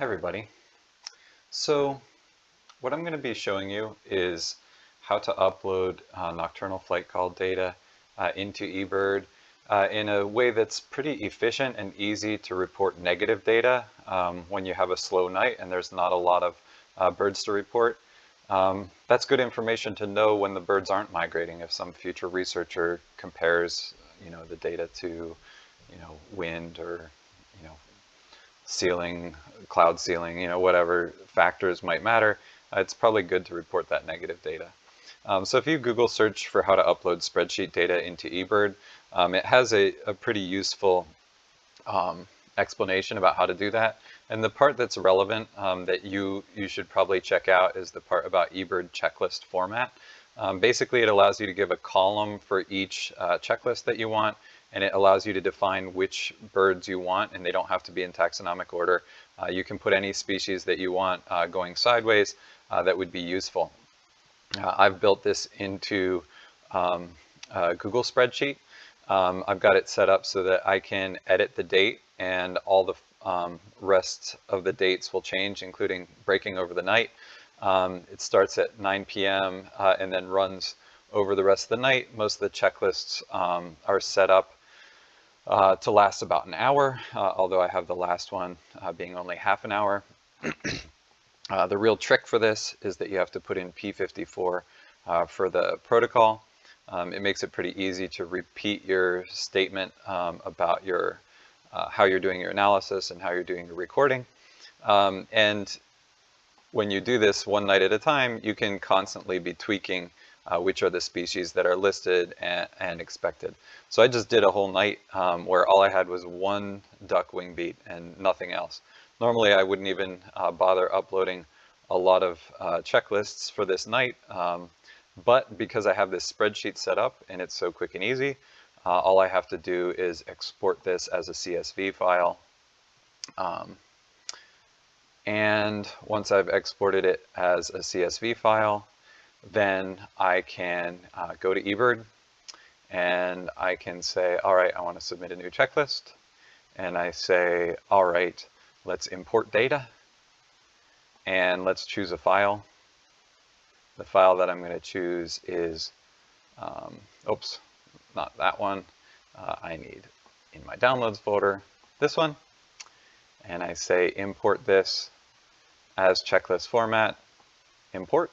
Everybody. So what I'm going to be showing you is how to upload nocturnal flight call data into eBird in a way that's pretty efficient and easy to report negative data when you have a slow night and there's not a lot of birds to report. That's good information to know when the birds aren't migrating. If some future researcher compares, the data to, wind or, ceiling, cloud ceiling, whatever factors might matter, it's probably good to report that negative data. So if you Google search for how to upload spreadsheet data into eBird, it has a pretty useful explanation about how to do that. And the part that's relevant that you should probably check out is the part about eBird checklist format. Basically, it allows you to give a column for each checklist that you want, and it allows you to define which birds you want, and they don't have to be in taxonomic order. You can put any species that you want going sideways that would be useful. I've built this into Google Spreadsheet. I've got it set up so that I can edit the date, and all the rest of the dates will change, including breaking over the night. It starts at 9 p.m. And then runs over the rest of the night. Most of the checklists are set up to last about an hour, although I have the last one being only half an hour. The real trick for this is that you have to put in P54 for the protocol. It makes it pretty easy to repeat your statement about your how you're doing your analysis and how you're doing your recording. And when you do this one night at a time, you can constantly be tweaking which are the species that are listed and expected. So I just did a whole night where all I had was one duck wing beat and nothing else. Normally I wouldn't even bother uploading a lot of checklists for this night, but because I have this spreadsheet set up and it's so quick and easy, all I have to do is export this as a CSV file. And once I've exported it as a CSV file, then I can go to eBird and I can say, all right, I want to submit a new checklist. And I say, all right, let's import data and let's choose a file. The file that I'm going to choose is, oops, not that one. I need in my downloads folder this one. And I say import this as checklist format, import.